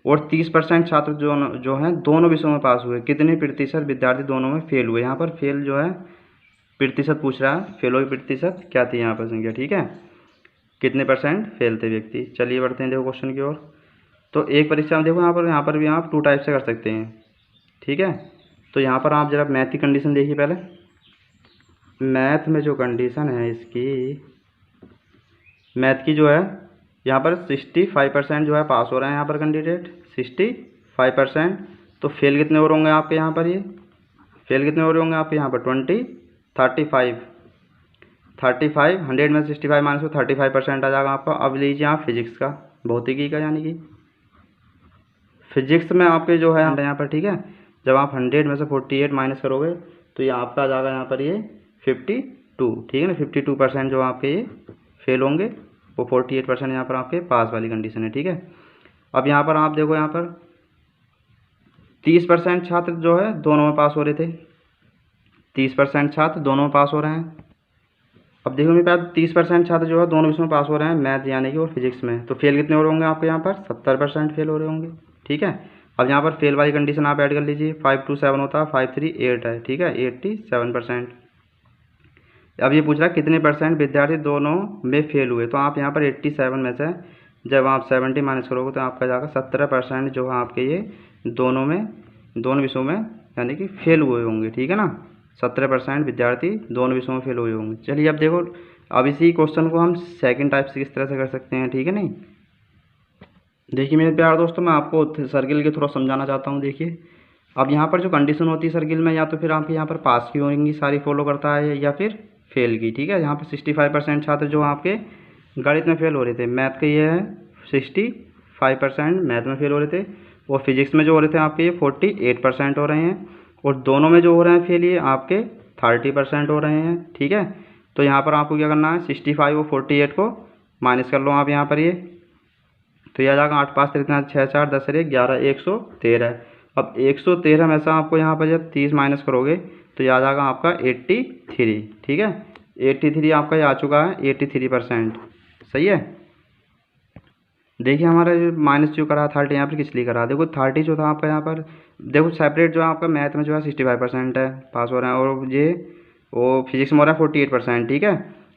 और 30% छात्र जो हैं दोनों विषयों में पास हुए। कितने प्रतिशत विद्यार्थी दोनों में फेल हुए। यहाँ पर फेल जो है प्रतिशत पूछ रहा है, फेलों की प्रतिशत क्या थी यहाँ पर संख्या, ठीक है, कितने परसेंट फेल थे व्यक्ति। चलिए बढ़ते हैं देखो क्वेश्चन की ओर। तो एक परीक्षा में देखो यहाँ पर भी आप 2 टाइप से कर सकते हैं, ठीक है। तो यहाँ पर आप जरा मैथ की कंडीशन देखिए पहले। मैथ में जो कंडीशन है इसकी, मैथ की जो है यहाँ पर 65% जो है पास हो रहे हैं यहाँ पर कैंडिडेट, 65%। तो फेल कितने और होंगे आपके यहाँ पर, ये फेल कितने और होंगे आपके यहाँ पर 35 100 में 65 माइनस 35% आ जाएगा आपका। अब लीजिए आप फिजिक्स का, भौतिकी का, यानी कि फिजिक्स में आपके जो है यहाँ पर, ठीक है, जब आप 100 में से 48 माइनस करोगे तो ये आपका आ जाएगा यहाँ पर ये 52, ठीक है ना। 52% जो आपके ये फेल होंगे, वो 48% यहाँ पर आपके पास वाली कंडीशन है, ठीक है। अब यहाँ पर आप देखो, यहाँ पर 30% छात्र जो है दोनों में पास हो रहे थे, 30% छात्र दोनों में पास हो रहे हैं। अब देखो मेरे पास 30% छात्र जो है दोनों विषयों में पास हो रहे हैं, मैथ यानी कि और फिजिक्स में। तो फेल कितने हो रहे होंगे आपके यहाँ पर, 70% फेल हो रहे होंगे, ठीक है। अब यहाँ पर फेल वाली कंडीशन आप ऐड कर लीजिए। 5 2 7 होता है, 5 3 8 है, ठीक है, 87%। अब ये पूछ रहा है कितने परसेंट विद्यार्थी दोनों में फेल हुए। तो आप यहाँ पर 87 में से जब आप 70 माइनस करोगे तो आपका जाएगा 17% जो है आपके ये दोनों विषयों में यानी कि फेल हुए होंगे, ठीक है ना। 17% विद्यार्थी दोनों विषयों में फेल हुए होंगे। चलिए अब देखो, अब इसी क्वेश्चन को हम सेकंड टाइप से किस तरह से कर सकते हैं, ठीक है नहीं। देखिए मेरे प्यारे दोस्तों, मैं आपको सर्किल के थोड़ा समझाना चाहता हूँ। देखिए अब यहाँ पर जो कंडीशन होती है सर्किल में, या तो फिर आपके यहाँ पर पास की होंगी सारी फॉलो करता है, या फिर फेल की, ठीक है। यहाँ पर 65% छात्र जो आपके गणित में फेल हो रहे थे, मैथ के ये है 65% मैथ में फेल हो रहे थे, और फिजिक्स में जो हो रहे थे आपके ये 48% हो रहे हैं, और दोनों में जो हो रहे हैं फेल ये आपके 30% हो रहे हैं, ठीक है। तो यहाँ पर आपको क्या करना है, 65 और 48 को माइनस कर लो आप यहाँ पर ये, तो यह आ जाएगा 8 5 13 6 4 10 11 113। अब 113 में से आपको यहाँ पर जब 30 माइनस करोगे तो यह आ जाएगा आपका 83, ठीक है। 83 आपका ये आ चुका है, 83%, सही है। देखिए हमारा जो माइनस जो करा 30 यहाँ पर किस लिए करा, देखो 30 जो था आपका यहाँ पर, देखो सेपरेट जो है आपका मैथ में जो है 65% है पास हो रहे हैं, और ये वो फिजिक्स में हो रहा है 48%, ठीक है।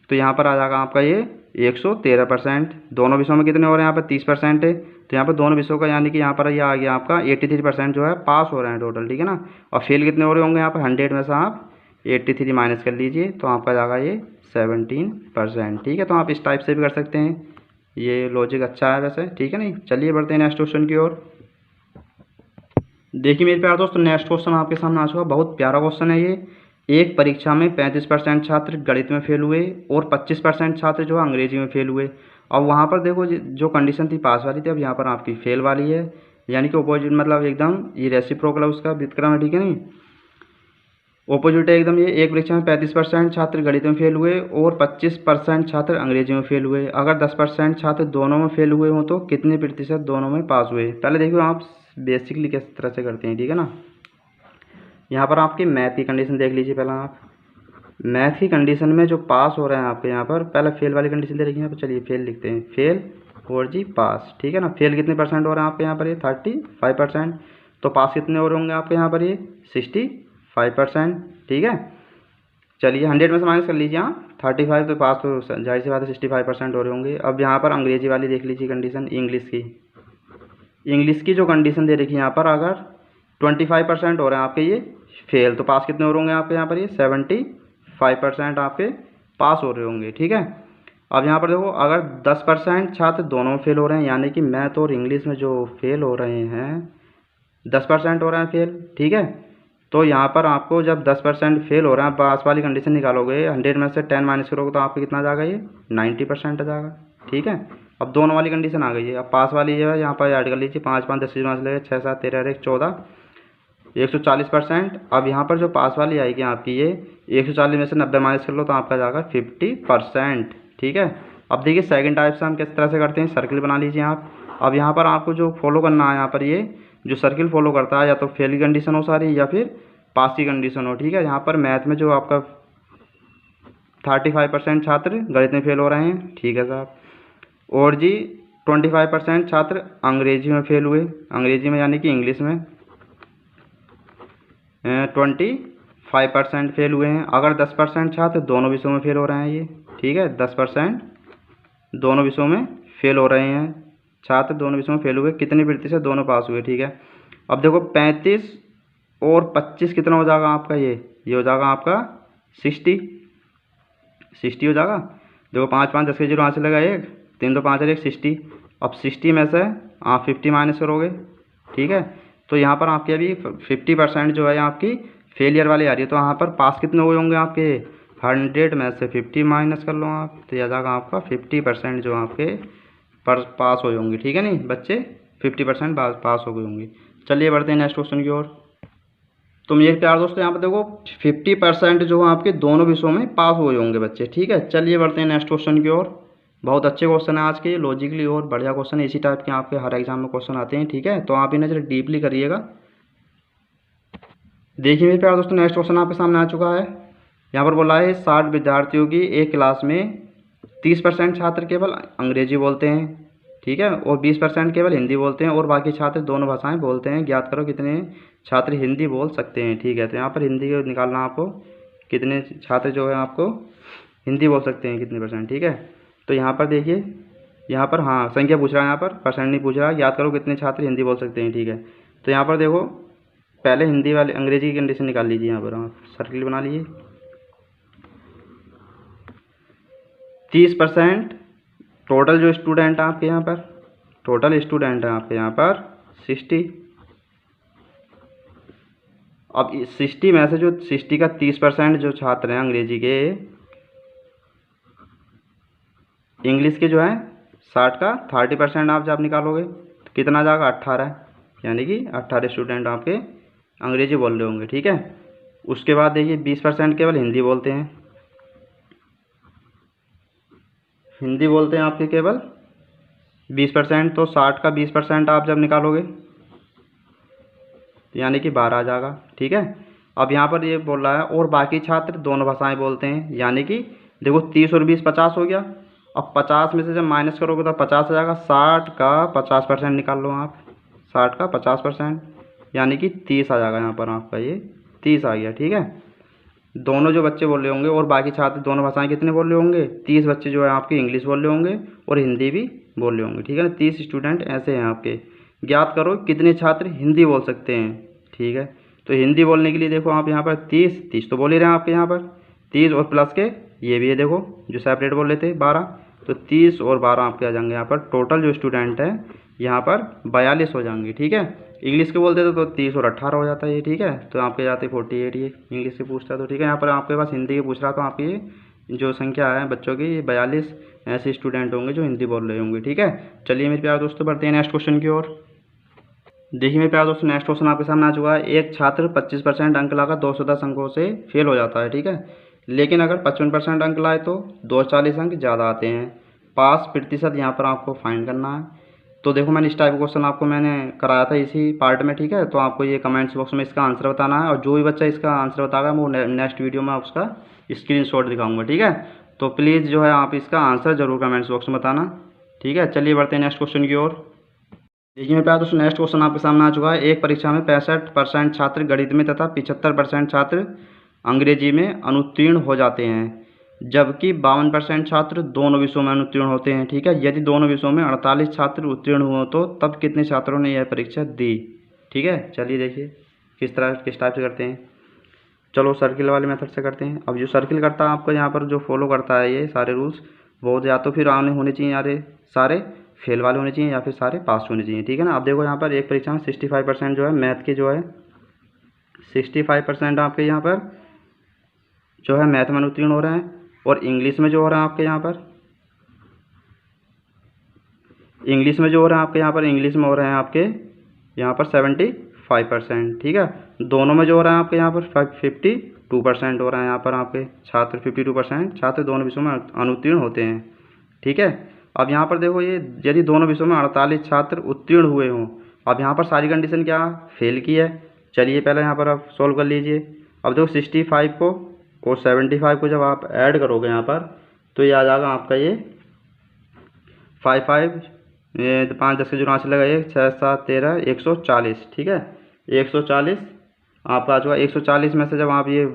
तो यहाँ पर आ जाएगा आपका ये 113%। दोनों विषयों में कितने हो रहे हैं यहाँ पर 30% है, तो यहाँ पर दोनों विषयों का यानी कि यहाँ पर ये आ गया आपका 83% जो है पास हो रहे हैं टोटल, ठीक है ना। और फेल कितने हो रहे होंगे यहाँ पर 100 में से आप 83 माइनस कर लीजिए तो आपका जाएगा ये 17%, ठीक है। तो आप इस टाइप से भी कर सकते हैं, ये लॉजिक अच्छा है वैसे, ठीक है नहीं। चलिए बढ़ते हैं नेक्स्ट क्वेश्चन की ओर। देखिए मेरे प्यारे दोस्तों, नेक्स्ट क्वेश्चन आपके सामने आ चुका, बहुत प्यारा क्वेश्चन है ये। एक परीक्षा में 35% छात्र गणित में फेल हुए और 25% छात्र जो है अंग्रेजी में फेल हुए, अब वहाँ पर देखो जो कंडीशन थी पास वाली थी, अब यहाँ पर आपकी फेल वाली है, यानी कि अपोजिट मतलब एकदम ये रेसिप्रोकल है उसका व्युत्क्रम है, ठीक है नहीं, ओपोजिट है एकदम। ये एक परीक्षा में 35% छात्र गणित में फेल हुए और 25% छात्र अंग्रेजी में फेल हुए। अगर 10% छात्र दोनों में फेल हुए हों तो कितने प्रतिशत दोनों में पास हुए। पहले देखो आप बेसिकली किस तरह से करते हैं, ठीक है ना। यहाँ पर आपकी मैथ की कंडीशन देख लीजिए। पहले आप मैथ की कंडीशन में जो पास हो रहे हैं आपके यहाँ पर, पहले फेल वाली कंडीशन दे रखी है, चलिए फेल लिखते हैं, फेल और जी पास, ठीक है ना। फेल कितने परसेंट हो रहे हैं आपके यहाँ पर, ये 35%, तो पास कितने हो रहे होंगे आपके यहाँ पर, ये 65%, ठीक है। चलिए 100 में से माइनस कर लीजिए, हाँ 35, तो पास तो जाहिर सी बात है 65% हो रहे होंगे। अब यहाँ पर अंग्रेजी वाली देख लीजिए कंडीशन, इंग्लिश की जो कंडीशन दे रखी है यहाँ पर, अगर 25% हो रहे हैं आपके ये फेल, तो पास कितने हो रहे होंगे आपके यहाँ पर, ये 75% आपके पास हो रहे होंगे, ठीक है। अब यहाँ पर देखो अगर 10% छात्र दोनों में फेल हो रहे हैं, यानी कि मैथ और इंग्लिश में जो फेल हो रहे हैं 10% हो रहे हैं फेल, ठीक है। तो यहाँ पर आपको जब 10% फेल हो रहे हैं, पास वाली कंडीशन निकालोगे, 100 में से 10 माइनस करोगे तो आपको कितना आ जाएगा, ये 90% आ जाएगा, ठीक है। अब दोनों वाली कंडीशन आ गई है। अब पास वाली जो है यहाँ पर ऐड कर लीजिए, 5 5 10 5 लगे, 6 7 13 1 14, 140%। अब यहाँ पर जो पास वाली आएगी आपकी, ये 140 में से 90 माइनस कर लो तो आपका जाएगा 50%, ठीक है। अब देखिए सेकंड टाइप से हम किस तरह से करते हैं, सर्किल बना लीजिए आप। अब यहाँ पर आपको जो फॉलो करना है, यहाँ पर ये जो सर्किल फॉलो करता है, या तो फेल की कंडीशन हो सारी या फिर पास की कंडीशन हो, ठीक है। यहाँ पर मैथ में जो आपका 35% छात्र गणित में फेल हो रहे हैं, ठीक है साहब, और जी 25% छात्र अंग्रेजी में फेल हुए, अंग्रेजी में यानी कि इंग्लिश में 25% फेल हुए हैं। अगर 10% छात्र दोनों विषयों में फेल हो रहे हैं ये, ठीक है, 10% दोनों विषयों में फेल हो रहे हैं, छात्र दोनों विषयों में फेल हुए, कितने प्रतिशत दोनों पास हुए, ठीक है। अब देखो 35 और 25 कितना हो जाएगा आपका, ये हो जाएगा आपका 60 हो जाएगा। देखो 5 5 10 के 0 यहाँ से लगा 1, 3 2 5 और 1 60। अब 60 में से आप 50 माइनस करोगे, ठीक है, तो यहाँ पर आपके अभी 50% जो है आपकी फेलियर वाली आ रही है। तो यहाँ पर पास कितने हुए होंगे आपके, 100 में से 50 माइनस कर लो आप, तो यह जाएगा आपका 50% जो आपके पर पास हुए होंगे, ठीक है नहीं बच्चे, 50% पास हो गए होंगे। चलिए बढ़ते हैं नेक्स्ट क्वेश्चन की ओर। तो मेरे प्यार दोस्तों यहाँ पर देखो 50% जो आपके दोनों विषयों में पास हुए होंगे बच्चे, ठीक है। चलिए बढ़ते हैं नेक्स्ट क्वेश्चन की ओर। बहुत अच्छे क्वेश्चन है आज के, लॉजिकली और बढ़िया क्वेश्चन है, इसी टाइप के आपके हर एग्जाम में क्वेश्चन आते हैं, ठीक है। तो आप इन्हें जरा डीपली करिएगा। देखिए मेरे प्यार दोस्तों नेक्स्ट क्वेश्चन आपके सामने आ चुका है। यहाँ पर बोला है 60 विद्यार्थियों की एक क्लास में 30% छात्र केवल अंग्रेजी बोलते हैं, ठीक है, और 20% केवल हिंदी बोलते हैं, और बाकी छात्र दोनों भाषाएं बोलते हैं। ज्ञात करो कितने छात्र हिंदी बोल सकते हैं, ठीक है। तो यहाँ पर हिंदी को निकालना आपको, कितने छात्र जो है आपको हिंदी बोल सकते हैं, कितने %, ठीक है। तो यहाँ पर देखिए, यहाँ पर हाँ संख्या पूछ रहा है, यहाँ पर परसेंट नहीं पूछ रहा है। याद करो कितने छात्र हिंदी बोल सकते हैं, ठीक है। तो यहाँ पर देखो पहले हिंदी वाले अंग्रेजी की कंडीशन निकाल लीजिए, यहाँ पर आप सर्किल बना लीजिए। 30% टोटल जो स्टूडेंट है आपके यहाँ पर, टोटल स्टूडेंट है आपके यहाँ पर 60। अब 60 में से जो 60 का 30% जो छात्र हैं अंग्रेजी के, इंग्लिश के जो है 60 का 30% आप जब निकालोगे तो कितना जाएगा 18, यानी कि 18 स्टूडेंट आपके अंग्रेजी बोल रहे होंगे, ठीक है। उसके बाद देखिए 20% केवल हिंदी बोलते हैं, हिंदी बोलते हैं आपके केवल 20%, तो 60 का 20% आप जब निकालोगे यानी कि 12 आ जाएगा, ठीक है। अब यहाँ पर ये बोल रहा है और बाकी छात्र दोनों भाषाएं बोलते हैं, यानी कि देखो 30 और 20 50 हो गया। अब 50 में से जब माइनस करोगे तो 50 आ जाएगा। 60 का 50% निकाल लो आप, 60 का 50% यानी कि 30 आ जाएगा। यहाँ पर आपका ये 30 आ गया, ठीक है। दोनों जो बच्चे बोल रहे होंगे और बाकी छात्र दोनों भाषाएं कितने बोल रहे होंगे, 30 बच्चे जो है आपके इंग्लिश बोल रहे होंगे और हिंदी भी बोल रहे होंगे, ठीक है ना। 30 स्टूडेंट ऐसे हैं आपके। ज्ञात करो कितने छात्र हिंदी बोल सकते हैं, ठीक है। तो हिंदी बोलने के लिए देखो आप यहाँ पर 30 तो बोल ही रहे हैं आपके यहाँ पर, 30 और प्लस के ये भी है देखो जो सेपरेट बोल रहे थे 12, तो 30 और 12 आपके आ जाएंगे यहाँ पर। टोटल जो स्टूडेंट है यहाँ पर 42 हो जाएंगे, ठीक है। इंग्लिश के बोलते थे तो 30 और 18 हो जाता है ये, ठीक है। तो आपके जाते 48 ये इंग्लिश से पूछता है, तो ठीक है। यहाँ पर आपके पास हिंदी के पूछ रहा तो आपके जो संख्या है बच्चों की, ये 42 ऐसे स्टूडेंट होंगे जो हिंदी बोल रहे होंगे। ठीक है, चलिए मेरे प्यारे दोस्तों बढ़ते हैं नेक्स्ट क्वेश्चन की ओर। देखिए मेरे प्यारे दोस्तों, नेक्स्ट क्वेश्चन आपके सामने आ चुका है। एक छात्र 25% अंक लाकर 210 अंकों से फेल हो जाता है। ठीक है, लेकिन अगर 55% अंक लाए तो 240 अंक ज़्यादा आते हैं। पास प्रतिशत यहाँ पर आपको फाइंड करना है। तो देखो, मैंने इस टाइप का क्वेश्चन आपको मैंने कराया था इसी पार्ट में। ठीक है, तो आपको ये कमेंट्स बॉक्स में इसका आंसर बताना है, और जो भी बच्चा इसका आंसर बताएगा वो नेक्स्ट वीडियो में उसका स्क्रीनशॉट दिखाऊंगा। ठीक है, तो प्लीज़ जो है आप इसका आंसर जरूर कमेंट्स बॉक्स में बताना। ठीक है, चलिए बढ़ते हैं नेक्स्ट क्वेश्चन की ओर। देखिए मेरे प्यारे दोस्तों, नेक्स्ट क्वेश्चन आपके सामने आ चुका है। एक परीक्षा में 65% छात्र गणित में तथा 75% छात्र अंग्रेजी में अनुत्तीर्ण हो जाते हैं, जबकि 52% छात्र दोनों विषयों में अनुत्तीर्ण होते हैं। ठीक है, यदि दोनों विषयों में 48 छात्र उत्तीर्ण हुए तो तब कितने छात्रों ने यह परीक्षा दी। ठीक है, चलिए देखिए किस टाइप से करते हैं। चलो सर्किल वाले मेथड से करते हैं। अब जो सर्किल करता है आपको यहाँ पर जो फॉलो करता है ये सारे रूल्स, वो या तो फिर आने होने चाहिए, यारे सारे फेल वाले होने चाहिए या फिर सारे पास होने चाहिए। ठीक है ना। अब देखो यहाँ पर एक परीक्षा में 65% जो है मैथ के जो है 65% आपके यहाँ पर जो है मैथ में अनुत्तीर्ण हो रहे हैं, और इंग्लिश में जो हो रहा है आपके यहाँ पर इंग्लिश में जो हो रहा है आपके यहाँ पर इंग्लिश में हो रहे हैं आपके यहाँ पर 75%। ठीक है, दोनों में जो हो रहा है आपके यहाँ पर 52% हो रहा है यहाँ पर आपके छात्र 52% छात्र दोनों विषयों में अनुत्तीर्ण होते हैं। ठीक है, अब यहाँ पर देखो ये यदि दोनों विषयों में 48 छात्र उत्तीर्ण हुए हों, अब यहाँ पर सारी कंडीशन क्या फेल की है। चलिए पहले यहाँ पर आप सोल्व कर लीजिए। अब देखो 65 को और 75 को जब आप ऐड करोगे यहाँ पर तो ये आ जाएगा आपका ये 55 ये 5 10 के जो आंसर लगा 1 6 7 13 140। ठीक है, 140 आपका आ चुका। 140 में से जब आप ये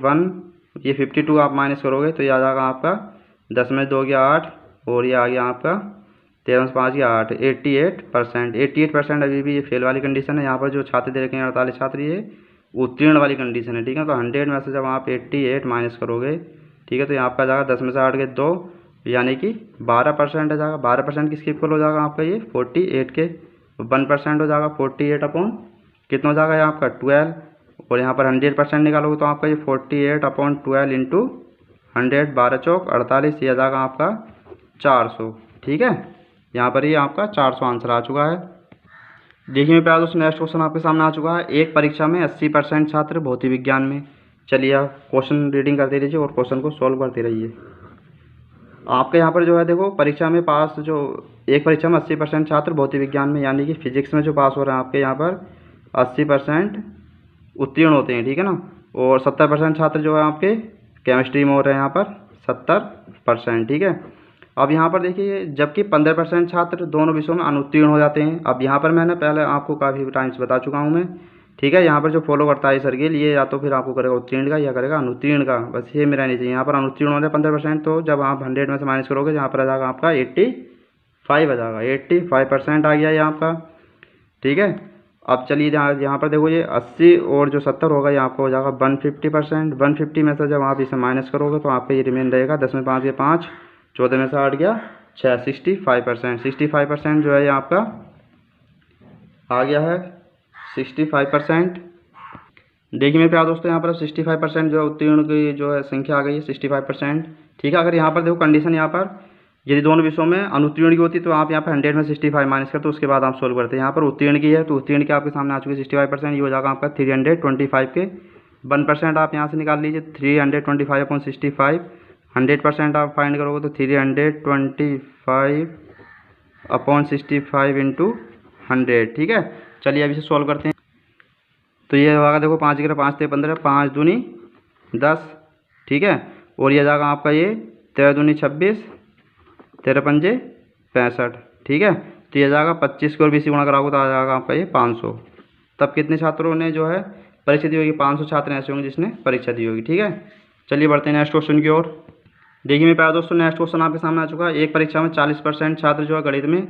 52 आप माइनस करोगे तो ये आ जाएगा आपका 10 में 2 गया 8, और ये आ गया आपका 13 में 5 गया 8, 88%। अभी भी ये फेल वाली कंडीशन है। यहाँ पर जो छात्र दे रखे हैं 48 छात्र, ये उत्तीर्ण वाली कंडीशन है। ठीक है, तो 100 में से जब आप 88 माइनस करोगे, ठीक है, तो यहाँ आपका आ जाएगा 10 में से 8 के 2, यानी कि 12% आ जाएगा। 12% किसके इक्वल हो जाएगा आपका ये 48 के 1% हो जाएगा। 48 अपॉन कितना हो जाएगा ये आपका 12, और यहाँ पर 100% निकालोगे तो आपका ये 48 अपॉन 12 इंटू 100, 12 चौक 48, ये आ जाएगा आपका 400। ठीक है, यहाँ पर ये आपका 400 आंसर आ चुका है। देखिए मेरे प्यारे दोस्तों, नेक्स्ट क्वेश्चन आपके सामने आ चुका है। एक परीक्षा में 80% छात्र भौतिक विज्ञान में, चलिए आप क्वेश्चन रीडिंग करते रहिए और क्वेश्चन को सॉल्व करते रहिए। आपके यहाँ पर जो है देखो परीक्षा में पास जो एक परीक्षा में 80% छात्र भौतिक विज्ञान में यानी कि फिजिक्स में जो पास हो रहे हैं आपके यहाँ पर 80% उत्तीर्ण होते हैं। ठीक है ना, और 70% छात्र जो है आपके केमिस्ट्री में हो रहे हैं यहाँ पर 70%। ठीक है, अब यहाँ पर देखिए जबकि 15% छात्र दोनों विषयों में अनुत्तीर्ण हो जाते हैं। अब यहाँ पर मैंने पहले आपको काफ़ी टाइम्स बता चुका हूँ मैं। ठीक है, यहाँ पर जो फॉलो करता है सर्किल, ये या तो फिर आपको करेगा उत्तीर्ण का या करेगा अनुत्तीर्ण का, बस ये मेरा नहीं चाहिए। यहाँ पर अनुत्तीर्ण हो रहा है 15%, तो जब आप 100 में से माइनस करोगे यहाँ पर आ जाएगा आपका 85 आ जाएगा। 85% आ गया ये आपका। ठीक है, अब चलिए यहाँ पर देखो ये 80 और जो 70 होगा ये आपको हो जाएगा 150%। 150 में से जब आप इसे माइनस करोगे तो आपका ये रिमेन रहेगा 10 में 5 के 5, 14 में से 8 गया 6, 65%। 65% जो है ये आपका आ गया है 65%। देखिए मेरे प्यारे दोस्तों, यहाँ पर 65% जो है उत्तीर्ण की जो है संख्या आ गई है 65%। ठीक है, अगर यहाँ पर देखो कंडीशन यहाँ पर यदि दोनों विषयों में अनुत्तीर्ण की होती तो आप यहाँ पर 100 में 65 माइनस करते, उसके बाद आप सोल्व करते हैं। यहाँ पर उत्तीर्ण की है तो उत्तीर्ण की आपके सामने आ चुकी है 65%, ये हो जाएगा आपका 325 के 1% आप यहाँ से निकाल लीजिए। 325 अपॉन 65, 100% आप फाइंड करोगे तो 325 अपॉन 65 इंटू 100। ठीक है, चलिए अब इसे सॉल्व करते हैं। तो ये होगा देखो 5 गिरा 5 ते 15, 5 दूनी 10। ठीक है, और ये जाएगा आपका ये 13 दूनी 26, 13 पंजे 65। ठीक है, तो ये जाएगा 25 को और 20 गुणा कराओगे तो आ जाएगा आपका ये 500। तब कितने छात्रों ने जो है परीक्षा दी होगी? 500 छात्र ऐसे होंगे जिसने परीक्षा दी होगी। ठीक है, चलिए बढ़ते हैं नेक्स्ट क्वेश्चन की ओर। देखिए मेरे प्यारे दोस्तों, नेक्स्ट क्वेश्चन आपके सामने आ चुका है। एक परीक्षा में 40% छात्र जो है गणित में,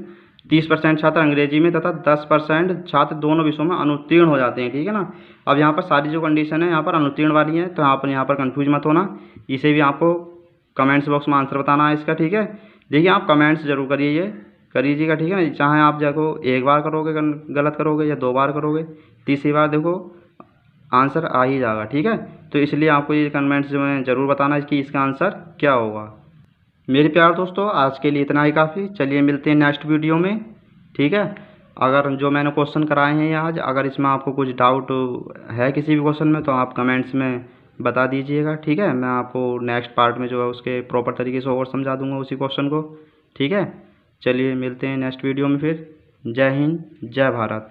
30% छात्र अंग्रेजी में तथा 10% छात्र दोनों विषयों में अनुत्तीर्ण हो जाते हैं। ठीक है ना, अब यहाँ पर सारी जो कंडीशन है यहाँ पर अनुत्तीर्ण वाली है, तो यहाँ पर कंफ्यूज मत होना। इसे भी आपको कमेंट्स बॉक्स में आंसर बताना है इसका। ठीक है, देखिए आप कमेंट्स जरूर करिएगा। ठीक है ना, चाहे आप देखो एक बार करोगे गलत करोगे या 2 बार करोगे, तीसरी बार देखो आंसर आ ही जाएगा। ठीक है, तो इसलिए आपको ये कमेंट्स में ज़रूर बताना है कि इसका आंसर क्या होगा। मेरे प्यारे दोस्तों, आज के लिए इतना ही काफ़ी। चलिए मिलते हैं नेक्स्ट वीडियो में। ठीक है, अगर जो मैंने क्वेश्चन कराए हैं आज, अगर इसमें आपको कुछ डाउट है किसी भी क्वेश्चन में, तो आप कमेंट्स में बता दीजिएगा। ठीक है, मैं आपको नेक्स्ट पार्ट में जो है उसके प्रॉपर तरीके से और समझा दूंगा उसी क्वेश्चन को। ठीक है, चलिए मिलते हैं नेक्स्ट वीडियो में फिर। जय हिंद, जय भारत।